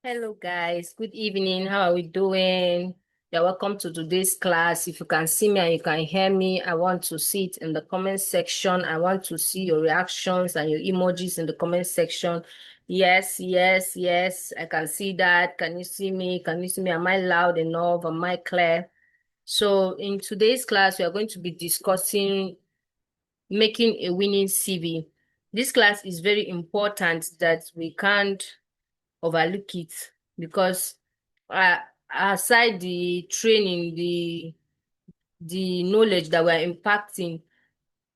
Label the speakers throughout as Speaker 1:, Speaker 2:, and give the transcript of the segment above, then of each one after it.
Speaker 1: Hello guys, good evening. How are we doing? You're welcome to today's class. If you can see me and you can hear me, I want to see it in the comment section. I want to see your reactions and your emojis in the comment section. Yes, yes, yes, I can see that. Can you see me? Can you see me? Am I loud enough? Am I clear? So in today's class, we are going to be discussing making a winning CV. This class is very important that we can't overlook it because uh, aside the training, the knowledge that we're impacting,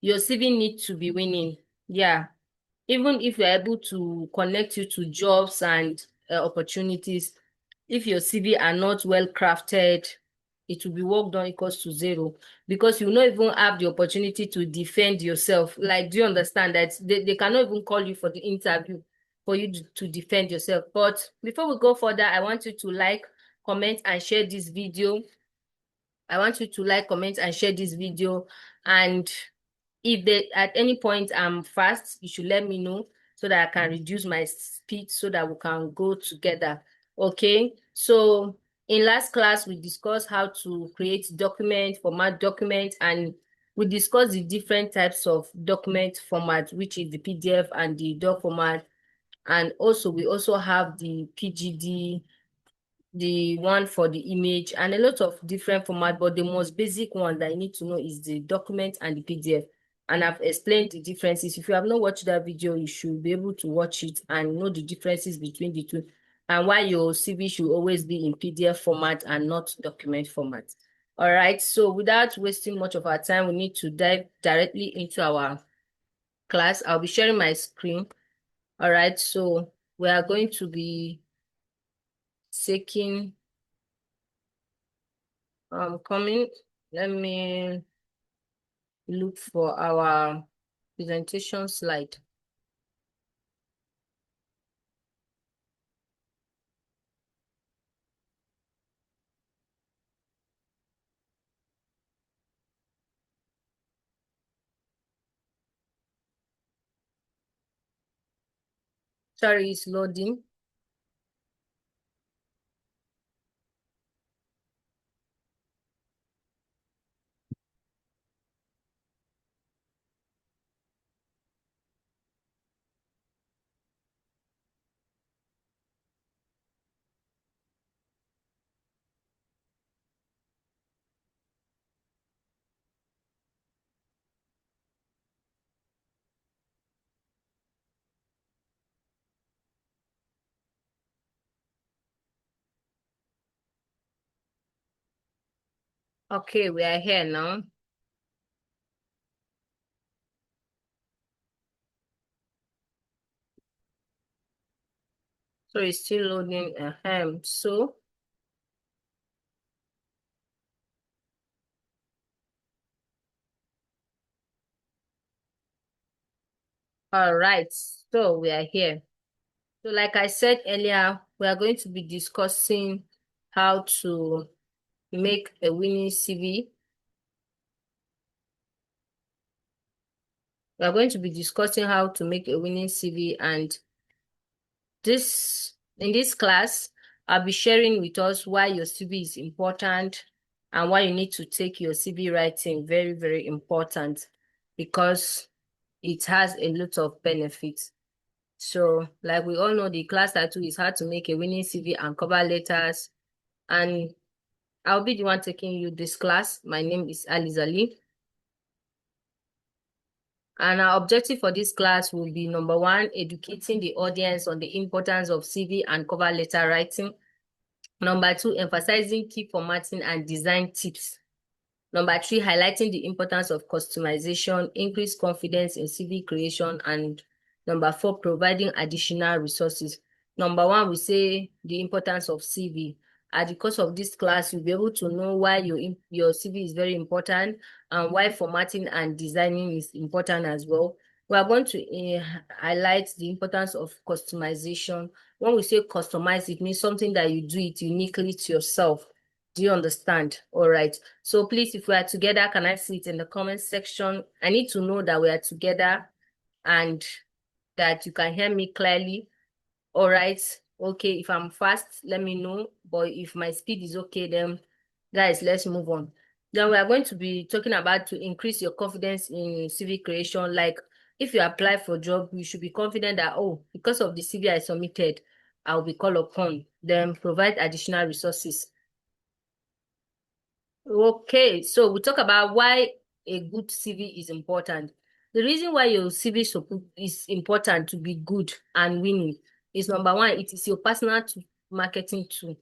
Speaker 1: your CV needs to be winning. Yeah. Even if you're able to connect you to jobs and opportunities, if your CV are not well crafted, it will be work done equals to zero because you will not even have the opportunity to defend yourself. Like, do you understand that they cannot even call you for the interview for you to defend yourself? But before we go further, I want you to like, comment, and share this video. I want you to like, comment, and share this video. And if they at any point I'm fast, you should let me know so that I can reduce my speed so that we can go together. Okay. So in last class, we discussed how to create document, format document, and we discussed the different types of document format, which is the PDF and the doc format. And also we also have the PGD, the one for the image, and a lot of different format, but the most basic one that you need to know is the document and the PDF. And I've explained the differences. If you have not watched that video, you should be able to watch it and know the differences between the two, and why your CV should always be in PDF format and not document format. All right, so without wasting much of our time, we need to dive directly into our class. I'll be sharing my screen. All right, so we are going to be taking coming. Let me look for our presentation slide. Sorry, it's loading. Okay, we are here now. So it's still loading. So all right, so we are here. So like I said earlier, we are going to be discussing how to make a winning CV. We are going to be discussing how to make a winning CV, and in this class, I'll be sharing with us why your CV is important and why you need to take your CV writing very, very important because it has a lot of benefits. So, like we all know, the class title is how to make a winning CV and cover letters. And I'll be the one taking you this class. My name is Alizali. And our objective for this class will be number one, educating the audience on the importance of CV and cover letter writing. Number two, emphasizing key formatting and design tips. Number three, highlighting the importance of customization, increase confidence in CV creation. And number four, providing additional resources. Number one, we say the importance of CV. At the course of this class, you'll be able to know why your CV is very important and why formatting and designing is important as well. We are going to highlight the importance of customization. When we say customize, it means something that you do it uniquely to yourself. Do you understand? All right. So please, if we are together, can I see it in the comment section? I need to know that we are together and that you can hear me clearly. All right. Okay, if I'm fast, let me know. But if my speed is okay, then guys, let's move on. Then we are going to be talking about to increase your confidence in CV creation. Like if you apply for a job, you should be confident that, oh, because of the CV I submitted, I'll be called upon. Then provide additional resources. Okay, so we talk about why a good CV is important. The reason why your CV is important to be good and winning is number one, it is your personal marketing tool.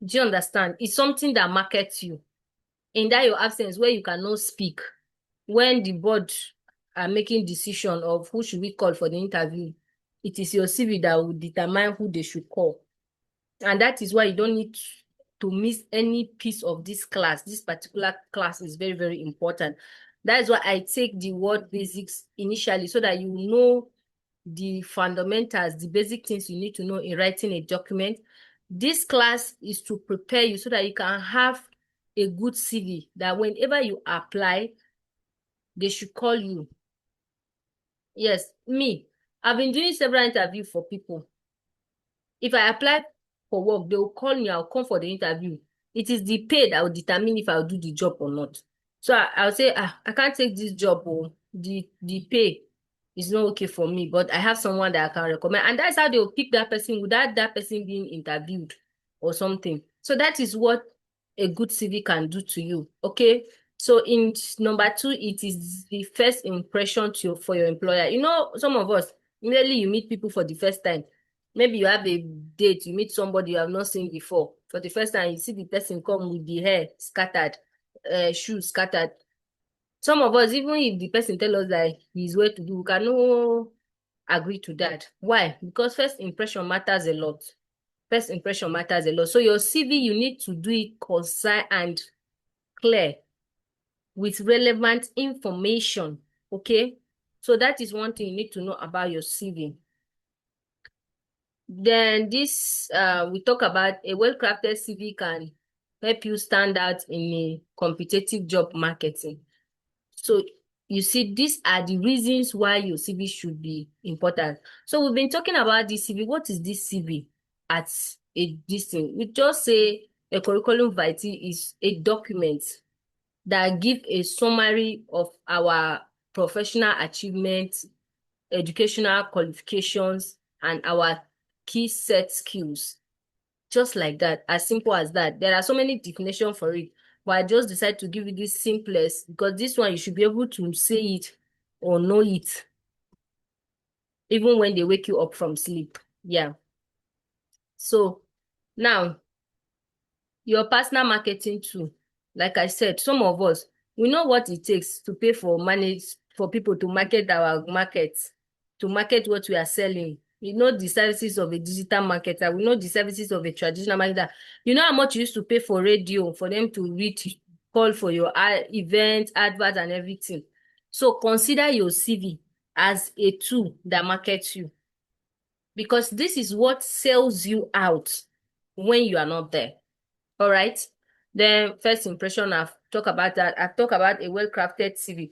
Speaker 1: Do you understand? It's something that markets you. In that your absence, where you cannot speak, when the board are making decision of who should we call for the interview, it is your CV that will determine who they should call. And that is why you don't need to miss any piece of this class. This particular class is very, very important. That is why I take the word basics initially so that you know the fundamentals, the basic things you need to know in writing a document. This class is to prepare you so that you can have a good CV that whenever you apply, they should call you. Yes, me. I've been doing several interviews for people. If I apply for work, they will call me, I'll come for the interview. It is the pay that will determine if I'll do the job or not. So I'll say, I can't take this job, or the pay is not okay for me, but I have someone that I can recommend. And that's how they'll pick that person without that person being interviewed or something. So that is what a good CV can do to you. Okay. So in number two, it is the first impression for your employer. You know, some of us, immediately you meet people for the first time. Maybe you have a date, you meet somebody you have not seen before. For the first time, you see the person come with the hair scattered, shoes scattered. Some of us, even if the person tell us that he's well to do, we cannot agree to that. Why? Because first impression matters a lot. First impression matters a lot. So your CV, you need to do it concise and clear with relevant information. Okay? So that is one thing you need to know about your CV. Then this, we talk about a well-crafted CV can help you stand out in a competitive job marketing. So you see, these are the reasons why your CV should be important. So we've been talking about this CV. What is this CV at this thing? We just say a curriculum vitae is a document that give a summary of our professional achievements, educational qualifications, and our key set skills. Just like that, as simple as that. There are so many definitions for it, but I just decided to give you this simplest because this one you should be able to say it or know it even when they wake you up from sleep. Yeah. So now your personal marketing too. Like I said, some of us, we know what it takes to pay for for people to market our markets, to market what we are selling. We know the services of a digital marketer. We know the services of a traditional marketer. You know how much you used to pay for radio for them to call for your event, advert, and everything. So consider your CV as a tool that markets you because this is what sells you out when you are not there. All right. Then first impression, I've talked about that. I've talked about a well-crafted CV.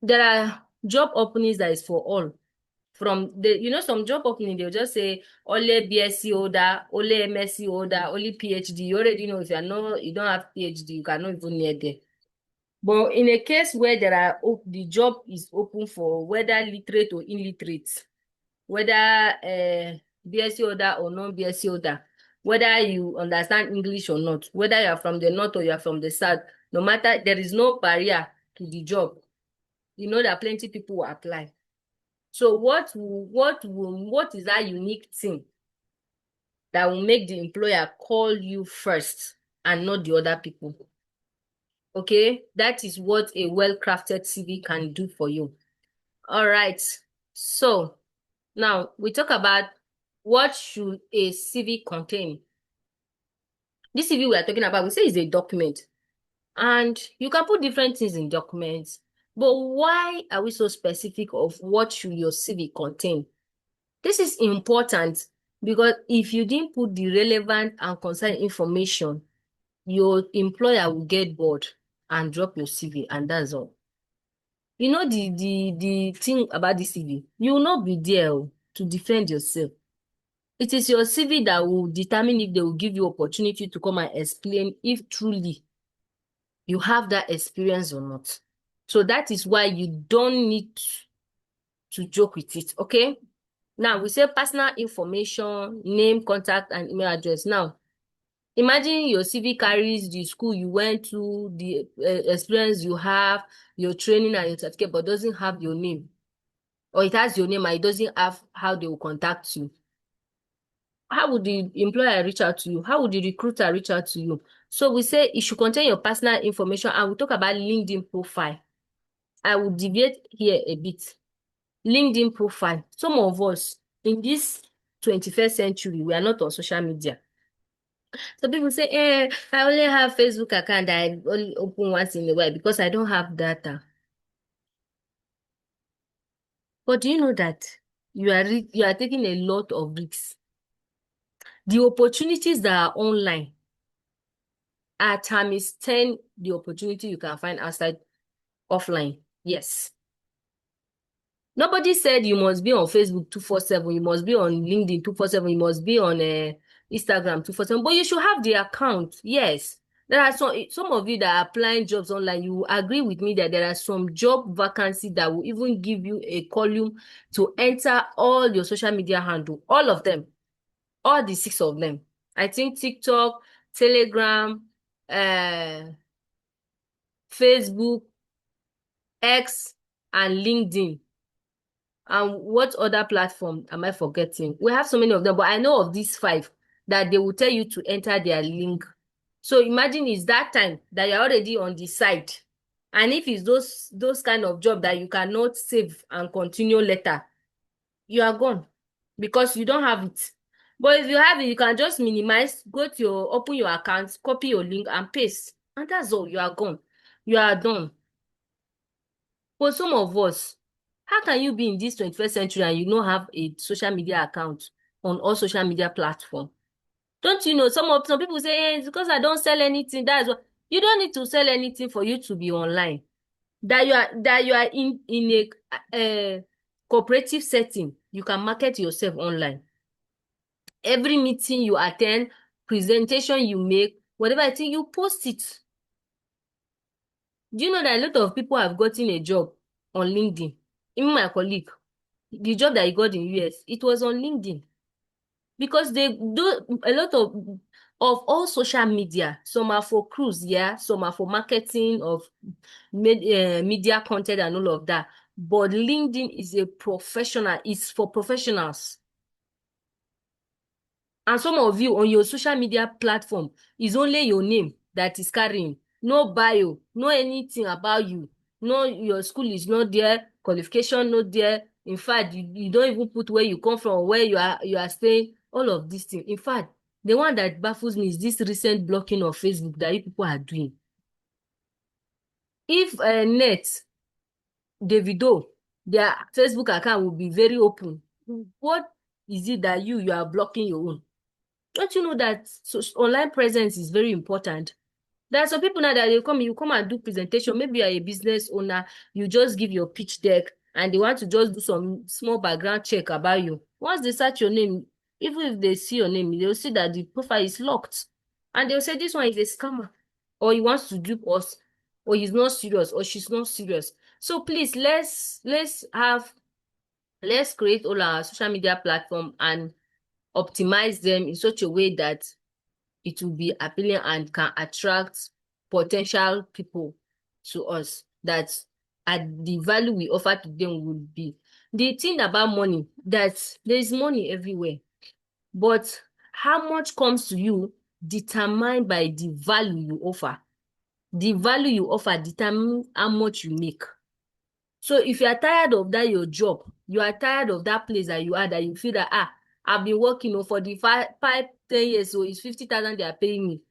Speaker 1: There are job openings that is for all. From some job opening, they'll just say only BSc holder, only MSc holder, only PhD. You already know if you don't have PhD, you cannot even near there. But in a case where the job is open for whether literate or illiterate, whether BSc holder or non-BSc holder, whether you understand English or not, whether you are from the north or you are from the south, no matter, there is no barrier to the job. You know that plenty people will apply. So what is that unique thing that will make the employer call you first and not the other people? Okay, that is what a well-crafted CV can do for you. All right. So now we talk about what should a CV contain. This CV we are talking about, we say is a document. And you can put different things in documents. But why are we so specific of what should your CV contain? This is important because if you didn't put the relevant and concise information, your employer will get bored and drop your CV, and that's all. You know the thing about the CV, you will not be there to defend yourself. It is your CV that will determine if they will give you opportunity to come and explain if truly you have that experience or not. So that is why you don't need to joke with it, okay? Now, we say personal information, name, contact, and email address. Now, imagine your CV carries the school you went to, the experience you have, your training and your certificate, but doesn't have your name. Or it has your name and it doesn't have how they will contact you. How would the employer reach out to you? How would the recruiter reach out to you? So we say it should contain your personal information, and we talk about LinkedIn profile. I will deviate here a bit. LinkedIn profile. Some of us in this 21st century, we are not on social media. So people say, I only have Facebook account that I only open once in a while because I don't have data. But do you know that you are taking a lot of risks? The opportunities that are online are times 10 the opportunity you can find outside offline. Yes. Nobody said you must be on Facebook 247, you must be on LinkedIn 247, you must be on Instagram 247, but you should have the account. Yes. There are some of you that are applying jobs online, you will agree with me that there are some job vacancies that will even give you a column to enter all your social media handle, all of them, all the 6 of them. I think TikTok, Telegram, uh, Facebook, X, and LinkedIn. And what other platform am I forgetting? We have so many of them, but I know of these 5 that they will tell you to enter their link. So imagine it's that time that you're already on the site. And if it's those kind of job that you cannot save and continue later, you are gone because you don't have it. But if you have it, you can just minimize, open your account, copy your link and paste. And that's all, you are gone. You are done. For some of us, how can you be in this 21st century and you don't have a social media account on all social media platforms? Don't you know, some people say, hey, it's because I don't sell anything. That is what you don't need to sell anything for you to be online. That you are in a cooperative setting, you can market yourself online. Every meeting you attend, presentation you make, whatever I think, you post it. Do you know that a lot of people have gotten a job on LinkedIn? Even my colleague, the job that he got in US, it was on LinkedIn. Because they do a lot of all social media. Some are for cruise, yeah. Some are for marketing of media content and all of that. But LinkedIn is a professional. It's for professionals. And some of you on your social media platform is only your name that is carrying. No bio, no anything about you. No, your school is not there, qualification not there. In fact, you don't even put where you come from, where you are staying, all of these things. In fact, the one that baffles me is this recent blocking of Facebook that you people are doing. If Davido, their Facebook account will be very open, what is it that you are blocking your own? Don't you know that online presence is very important? There are some people now that you come and do presentation. Maybe you are a business owner, you just give your pitch deck and they want to just do some small background check about you. Once they search your name, even if they see your name, they'll see that the profile is locked. And they'll say this one is a scammer, or he wants to dupe us, or he's not serious, or she's not serious. So please, let's create all our social media platform and optimize them in such a way that it will be appealing and can attract potential people to us, that at the value we offer to them would be. The thing about money, that there is money everywhere, but how much comes to you determined by the value you offer. The value you offer determines how much you make. So if you are tired of that your job, you are tired of that place that you are, that you feel that I've been working for the 10 years, so it's 50,000 they are paying me.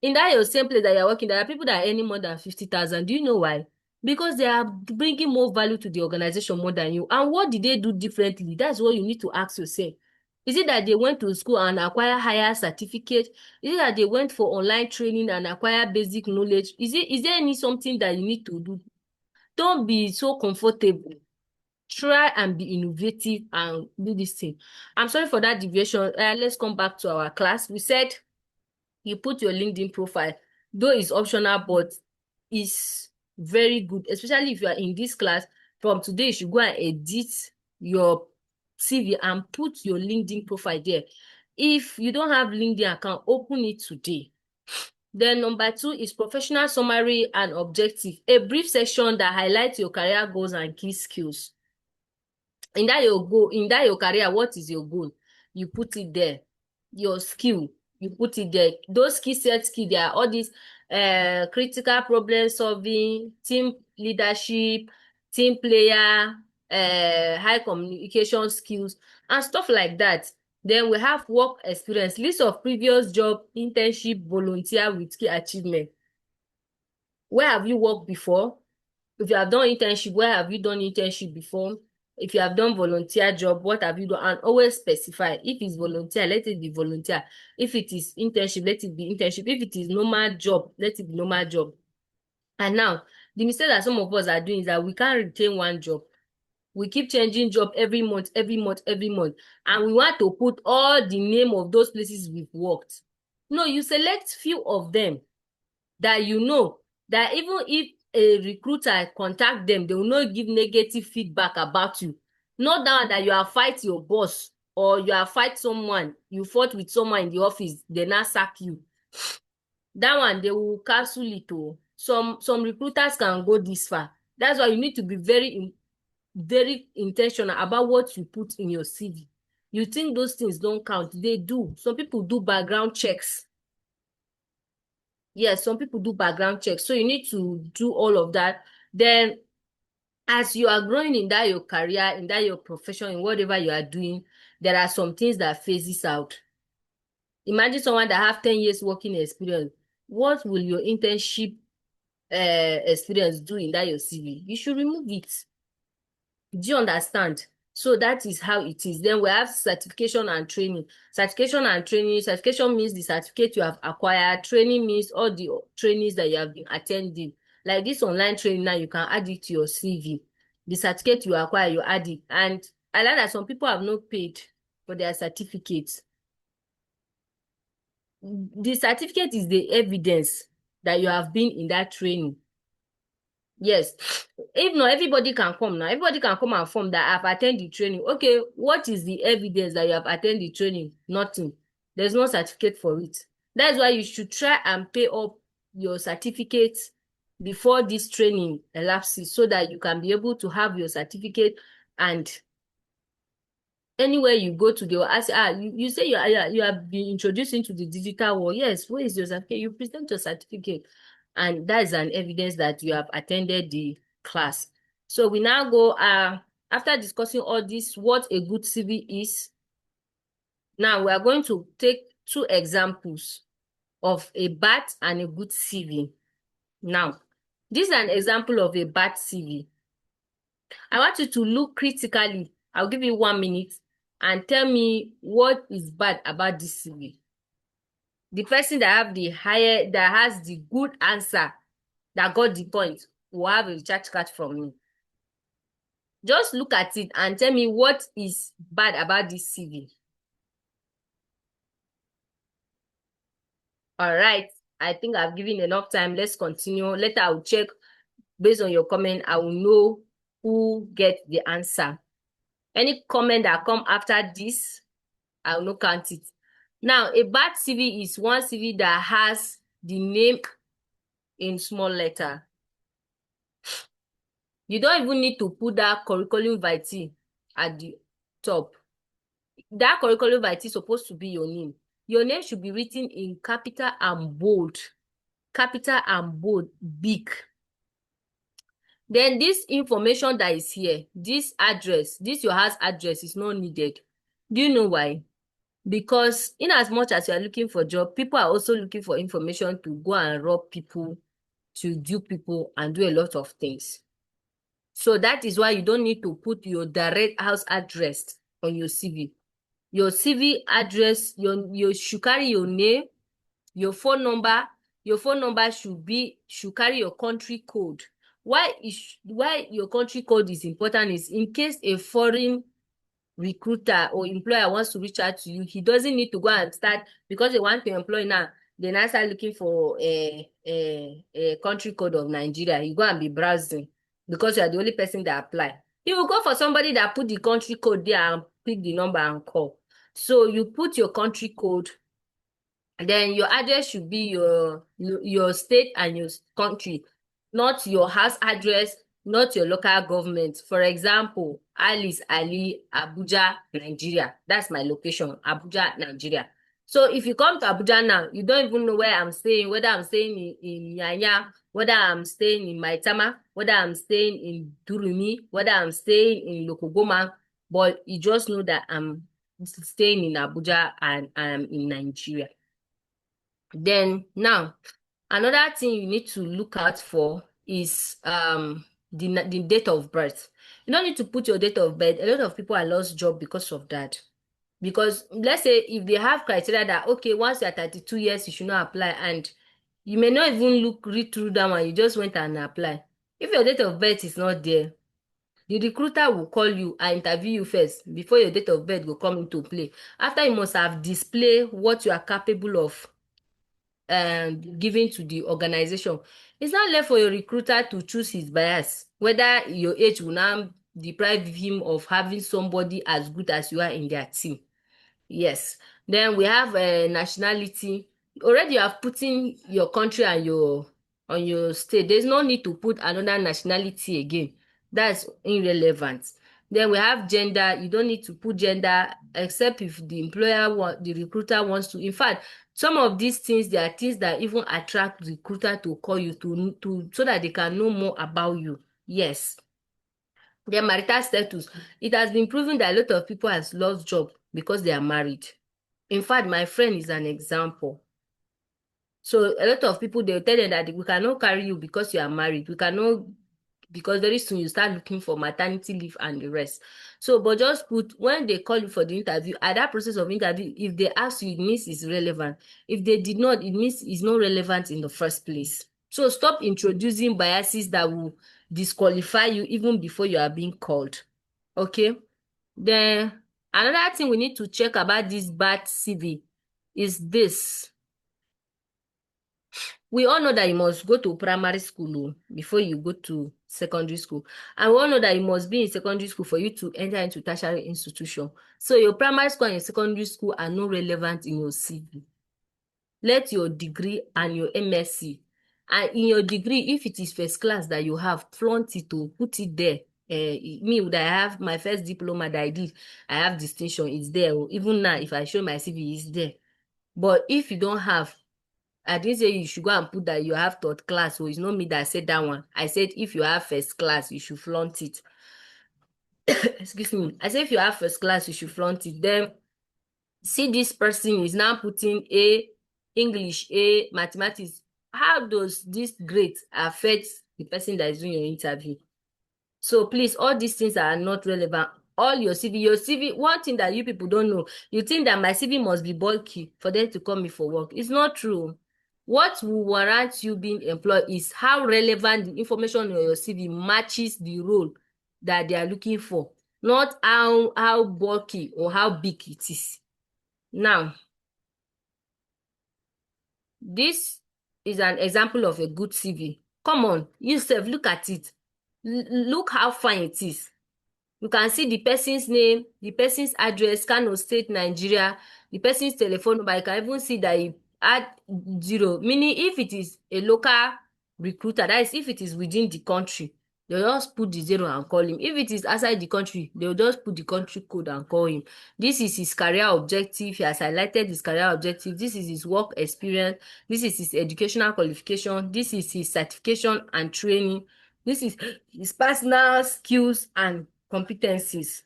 Speaker 1: In that your same place that you're working, there are people that are earning more than 50,000. Do you know why? Because they are bringing more value to the organization more than you. And what did they do differently? That's what you need to ask yourself. Is it that they went to school and acquire higher certificate? Is it that they went for online training and acquire basic knowledge? Is there any something that you need to do? Don't be so comfortable. Try and be innovative and do this thing. I'm sorry for that deviation. Let's come back to our class. We said you put your LinkedIn profile, though it's optional, but it's very good, especially if you are in this class. From today, you should go and edit your CV and put your LinkedIn profile there. If you don't have LinkedIn account, open it today. Then number 2 is professional summary and objective, a brief section that highlights your career goals and key skills. In that your goal, in that your career, what is your goal? You put it there. Your skill, you put it there. Those skill, there are all these critical problem solving, team leadership, team player, high communication skills, and stuff like that. Then we have work experience, list of previous job, internship, volunteer with key achievement. Where have you worked before? If you have done internship, where have you done internship before? If you have done volunteer job, what have you done? And always specify. If it's volunteer, let it be volunteer. If it is internship, let it be internship. If it is normal job, let it be normal job. And now, the mistake that some of us are doing is that we can't retain one job. We keep changing job every month, every month, every month. And we want to put all the name of those places we've worked. No, you select few of them that you know that even if a recruiter contact them, they will not give negative feedback about you. Not that you are fight your boss or you are fight someone, you fought with someone in the office, they now sack you. That one, they will cancel it. Oh. Some recruiters can go this far. That's why you need to be very intentional about what you put in your CV. You think those things don't count? They do. Some people do background checks. Yes, some people do background checks. So you need to do all of that. Then as you are growing in that your career, in that your profession, in whatever you are doing, there are some things that phases out. Imagine someone that have 10 years working experience. What will your internship experience do in that your CV? You should remove it. Do you understand? So that is how it is. Then we have certification and training. Certification means the certificate you have acquired. Training means all the trainings that you have been attending. Like this online training now, you can add it to your CV. The certificate you acquire, you add it. And I like that some people have not paid for their certificates. The certificate is the evidence that you have been in that training. Yes. If not, everybody can come now. Everybody can come and form that I've attended the training. Okay, what is the evidence that you have attended the training? Nothing. There's no certificate for it. That's why you should try and pay up your certificates before this training elapses so that you can be able to have your certificate, and anywhere you go to, they will ask, you say you have been introduced into the digital world. Yes, where is your certificate? You present your certificate, and that is an evidence that you have attended the class. So we now go, after discussing all this, what a good CV is. Now we are going to take 2 examples of a bad and a good CV. Now, this is an example of a bad CV. I want you to look critically. I'll give you 1 minute and tell me what is bad about this CV. The person that has the good answer, that got the point, will have a recharge card from me. Just look at it and tell me what is bad about this CV. All right. I think I've given enough time. Let's continue. Later I'll check based on your comment. I will know who gets the answer. Any comment that come after this, I will not count it. Now, a bad CV is one CV that has the name in small letter. You don't even need to put that curriculum vitae at the top. That curriculum vitae is supposed to be your name. Your name should be written in capital and bold. Capital and bold, big. Then this information that is here, this address, this your house address is not needed. Do you know why? Because in as much as you are looking for job, people are also looking for information to go and rob people, to dupe people, and do a lot of things. So that is why you don't need to put your direct house address on your CV. Your CV address, you should carry your name, your phone number. Your phone number should carry your country code. why your country code is important is in case a foreign recruiter or employer wants to reach out to you, he doesn't need to go and start because they want to employ now. They now start looking for a country code of Nigeria. You go and be browsing because you are the only person that apply. You will go for somebody that put the country code there and pick the number and call. So you put your country code, then your address should be your state and your country, not your house address, not your local government. For example, Alice Ali, Abuja, Nigeria. That's my location, Abuja, Nigeria. So if you come to Abuja now, you don't even know where I'm staying, whether I'm staying in Yanya, whether I'm staying in Maitama, whether I'm staying in Durumi, whether I'm staying in Lokogoma, but you just know that I'm staying in Abuja and I'm in Nigeria. Then now, another thing you need to look out for is the date of birth. You don't need to put your date of birth. A lot of people are lost job because of that. Because let's say if they have criteria that okay, once you're 32 years, you should not apply, and you may not even read through that one, you just went and apply. If your date of birth is not there, the recruiter will call you and interview you first before your date of birth will come into play. After you must have displayed what you are capable of given to the organization. It's not left for your recruiter to choose his bias, whether your age will now deprive him of having somebody as good as you are in their team. Yes. Then we have nationality. Already you have put in your country and your on your state. There's no need to put another nationality again. That's irrelevant. Then we have gender. You don't need to put gender except if the the recruiter wants to. In fact, some of these things, they are things that even attract the recruiter to call you to so that they can know more about you. Yes. Their marital status. It has been proven that a lot of people has lost job because they are married. In fact, my friend is an example. So a lot of people, they'll tell them that we cannot carry you because you are married. We cannot, because very soon you start looking for maternity leave and the rest. So, but just put, when they call you for the interview, at that process of interview, if they ask you, it means it's relevant. If they did not, it means it's not relevant in the first place. So stop introducing biases that will disqualify you even before you are being called. Okay? Then another thing we need to check about this bad CV is this. We all know that you must go to primary school before you go to secondary school. And we all know that you must be in secondary school for you to enter into tertiary institution. So your primary school and your secondary school are not relevant in your CV. Let your degree and your MSc. And in your degree, if it is first class that you have, flaunt it to put it there. Me, that I have my first diploma that I did, I have distinction, it's there. Even now, if I show my CV, it's there. But if you don't have, I didn't say you should go and put that you have third class. So it's not me that said that one. I said if you have first class, you should flaunt it. Excuse me. I said if you have first class, you should flaunt it. Then see this person is now putting A, English, A, mathematics. How does this grade affect the person that is doing your interview? So please, all these things are not relevant. All your CV, one thing that you people don't know, you think that my CV must be bulky for them to call me for work. It's not true. What will warrant you being employed is how relevant the information on your CV matches the role that they are looking for, not how bulky or how big it is. Now, this is an example of a good CV. Come on, yourself, look at it. Look how fine it is. You can see the person's name, the person's address, Kano State, Nigeria, the person's telephone number. You can even see that he add 0, meaning if it is a local recruiter, that is if it is within the country, they'll just put the 0 and call him. If it is outside the country, they'll just put the country code and call him. This is his career objective. He has highlighted his career objective. This is his work experience. This is his educational qualification. This is his certification and training. This is his personal skills and competencies.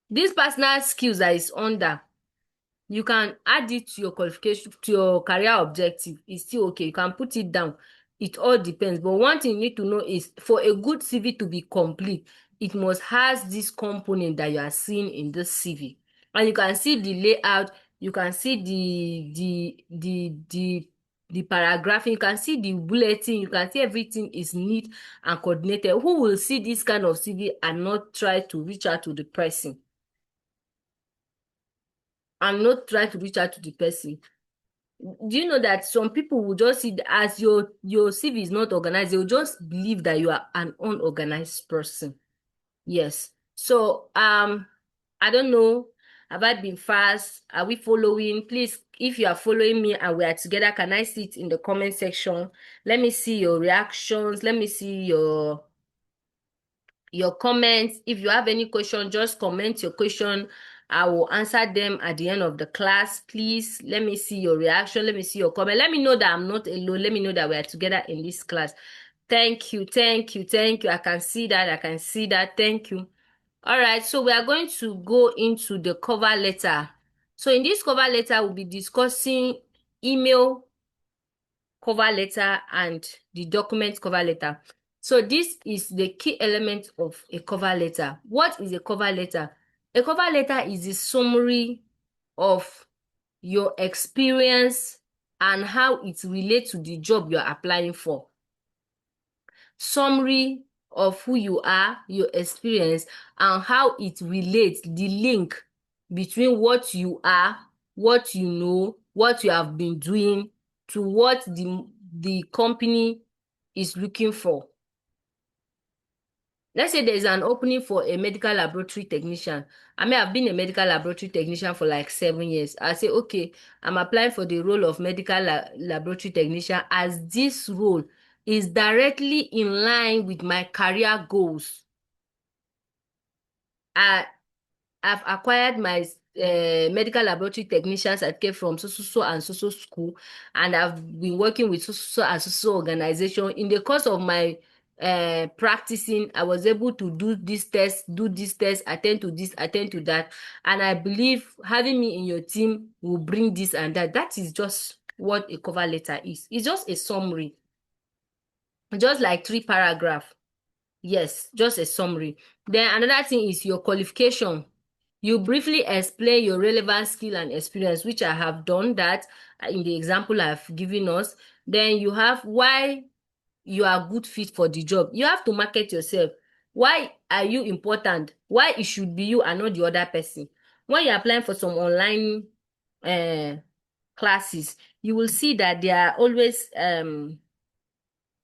Speaker 1: These personal skills that is under, you can add it to your qualification, to your career objective. It's still okay. You can put it down. It all depends. But one thing you need to know is for a good CV to be complete, it must has this component that you are seeing in this CV. And you can see the layout, you can see the the paragraphing, you can see the bulletin, you can see everything is neat and coordinated. Who will see this kind of CV and not try to reach out to the person? And not try to reach out to the person. Do you know that some people will just see as your CV is not organized, they'll just believe that you are an unorganized person. Yes. So I don't know. Have I been fast? Are we following? Please, if you are following me and we are together, can I see it in the comment section? Let me see your reactions. Let me see your comments. If you have any question, just comment your question. I will answer them at the end of the class. Please let me see your reaction. Let me see your comment. Let me know that I'm not alone. Let me know that we are together in this class. Thank you, thank you, thank you. I can see that. I can see that. Thank you. All right, so we are going to go into the cover letter. So in this cover letter, we'll be discussing email cover letter and the document cover letter. So this is the key element of a cover letter. What is a cover letter? A cover letter is a summary of your experience and how it relates to the job you're applying for. Summary of who you are, your experience, and how it relates, the link between what you are, what you know, what you have been doing to what the company is looking for. Let's say there's an opening for a medical laboratory technician. I mean, I've been a medical laboratory technician for like 7 years. I say, okay, I'm applying for the role of medical laboratory technician as this role is directly in line with my career goals. I've acquired my medical laboratory technician certificate from so and so school, and I've been working with so and so organization. In the course of my practicing, I was able to do this test, attend to this, attend to that, and I believe having me in your team will bring this and that. That is just what a cover letter is. It's just a summary, just like 3 paragraphs. Yes, just a summary. Then another thing is your qualification. You briefly explain your relevant skill and experience, which I have done that in the example I've given us. Then you have why you are good fit for the job. You have to market yourself. Why are you important? Why it should be you and not the other person? When you're applying for some online classes, you will see that they are always telling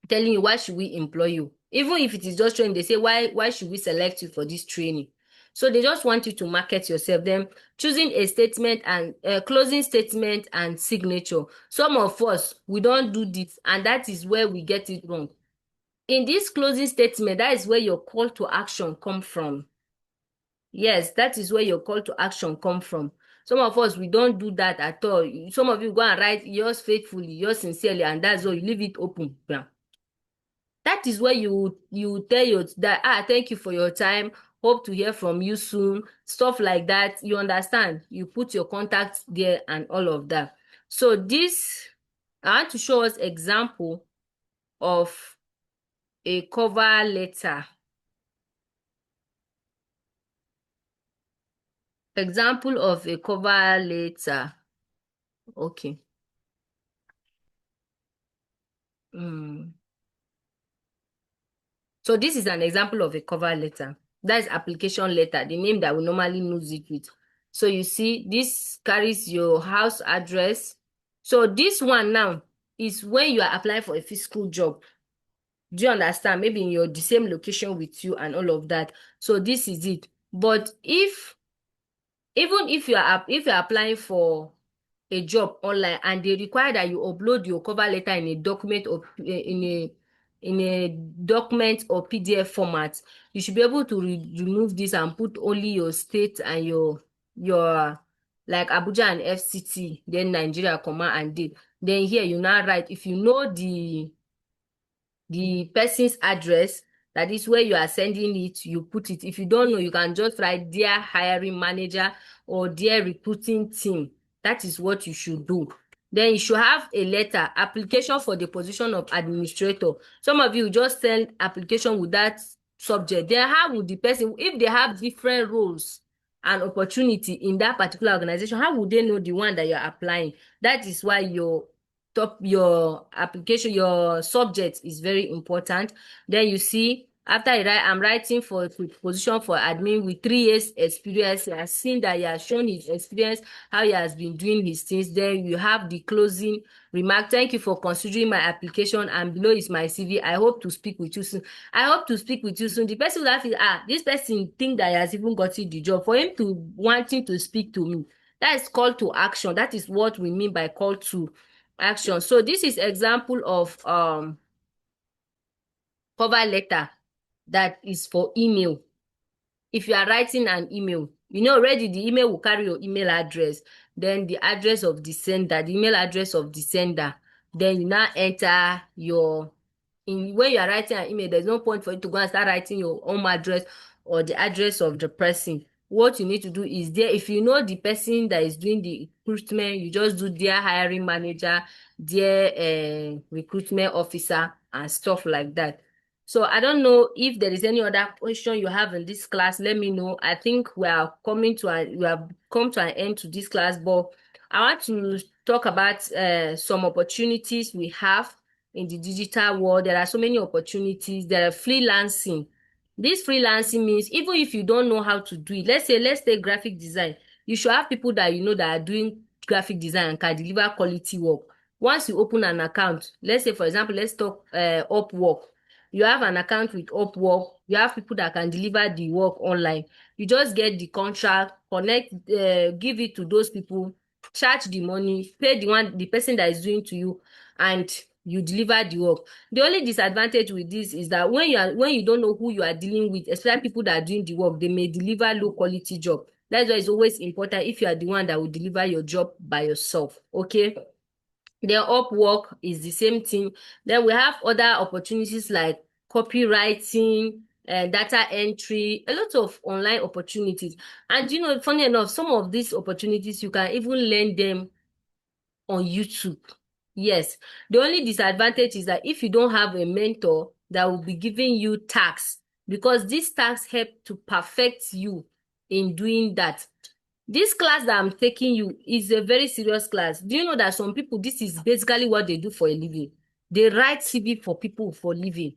Speaker 1: you why should we employ you. Even if it is just training, they say why should we select you for this training? So they just want you to market yourself. Then choosing a statement and closing statement and signature. Some of us, we don't do this, and that is where we get it wrong. In this closing statement, that is where your call to action come from. Yes, that is where your call to action come from. Some of us, we don't do that at all. Some of you go and write yours faithfully, yours sincerely, and that's all. You leave it open. Yeah. That is where you tell your that thank you for your time, hope to hear from you soon, stuff like that. You understand? You put your contact there and all of that. So this, I want to show us example of a cover letter. Example of a cover letter. Okay. So this is an example of a cover letter. That's application letter, the name that we normally use it with. So you see, this carries your house address. So this one now is when you are applying for a physical job. Do you understand? Maybe in the same location with you and all of that. So this is it. But even if you're applying for a job online and they require that you upload your cover letter in a document or in a document or PDF format, you should be able to remove this and put only your state and your like Abuja and FCT, then Nigeria, comma and date. Then here you now write, if you know the person's address, that is where you are sending it, you put it. If you don't know, you can just write dear hiring manager or dear recruiting team. That is what you should do. Then you should have a letter, application for the position of administrator. Some of you just send application with that subject. Then how would the person, if they have different roles and opportunity in that particular organization, how would they know the one that you're applying? That is why your your application, your subject is very important. Then you see, after I write, I'm writing for a position for admin with 3 years experience. He has seen that he has shown his experience, how he has been doing his things. Then you have the closing remark. Thank you for considering my application, and below is my CV. I hope to speak with you soon. I hope to speak with you soon. The person will have to, this person think that he has even gotten the job. For him to wanting to speak to me, that is call to action. That is what we mean by call to action. So this is example of cover letter that is for email. If you are writing an email, you know already the email will carry your email address, then the address of the sender, the email address of the sender. Then you now enter your, when you are writing an email, there's no point for you to go and start writing your home address or the address of the person. What you need to do is, there, if you know the person that is doing the recruitment, you just do their hiring manager, their recruitment officer, and stuff like that. So I don't know if there is any other question you have in this class. Let me know. I think we have come to an end to this class, but I want to talk about some opportunities we have in the digital world. There are so many opportunities. There are freelancing. This freelancing means even if you don't know how to do it, let's take graphic design. You should have people that you know that are doing graphic design and can deliver quality work. Once you open an account, let's say for example, let's talk Upwork. You have an account with Upwork, you have people that can deliver the work online. You just get the contract, connect, give it to those people, charge the money, pay the person that is doing to you, and you deliver the work. The only disadvantage with this is that when you don't know who you are dealing with, especially people that are doing the work, they may deliver low quality job. That's why it's always important if you are the one that will deliver your job by yourself. Okay. Then Upwork is the same thing. Then we have other opportunities like copywriting and data entry, a lot of online opportunities. And you know, funny enough, some of these opportunities you can even learn them on YouTube. Yes. The only disadvantage is that if you don't have a mentor that will be giving you tasks, because these tasks help to perfect you in doing that. This class that I'm taking you is a very serious class. Do you know that some people, this is basically what they do for a living? They write CV for people for living.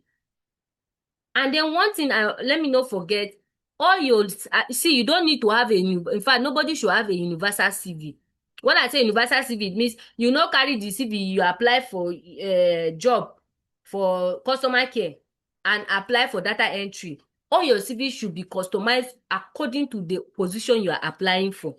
Speaker 1: And then one thing, let me not forget, all your, see, you don't need to have in fact, nobody should have a universal CV. When I say universal CV, it means you no carry the CV, you apply for job for customer care and apply for data entry. All your CV should be customized according to the position you are applying for.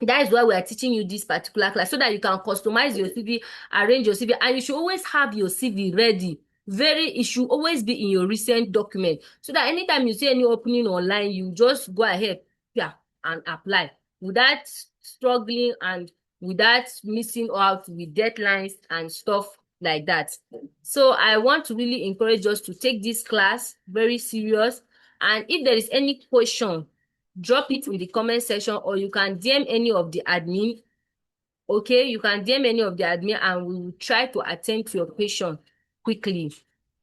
Speaker 1: That is why we are teaching you this particular class, so that you can customize your CV, arrange your CV, and you should always have your CV ready. It should always be in your recent document, so that anytime you see any opening online, you just go ahead, yeah, and apply without struggling and without missing out with deadlines and stuff like that. So I want to really encourage us to take this class very serious. And if there is any question, drop it in the comment section, or you can DM any of the admin. Okay, you can DM any of the admin and we will try to attend to your question quickly.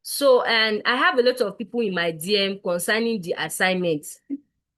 Speaker 1: So, and I have a lot of people in my DM concerning the assignments.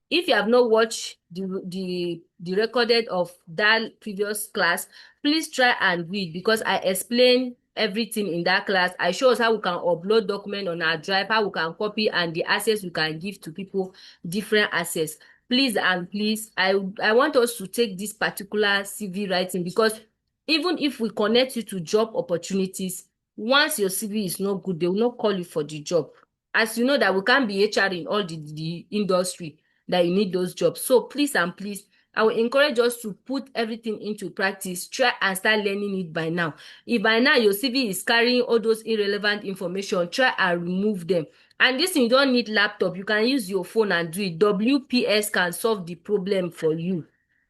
Speaker 1: If you have not watched the recorded of that previous class, please try and read, because I explain everything in that class. I show us how we can upload document on our drive, how we can copy, and the access we can give to people, different access. Please and please, I want us to take this particular CV writing, because even if we connect you to job opportunities, once your CV is not good, they will not call you for the job. As you know that we can't be HR in all the industry that you need those jobs. So please and please, I will encourage us to put everything into practice. Try and start learning it by now. If by now your CV is carrying all those irrelevant information, try and remove them. And this, you don't need laptop. You can use your phone and do it. WPS can solve the problem for you.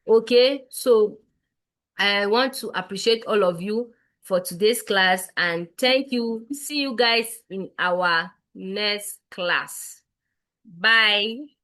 Speaker 1: Okay, so I want to appreciate all of you for today's class, and thank you. See you guys in our next class. Bye.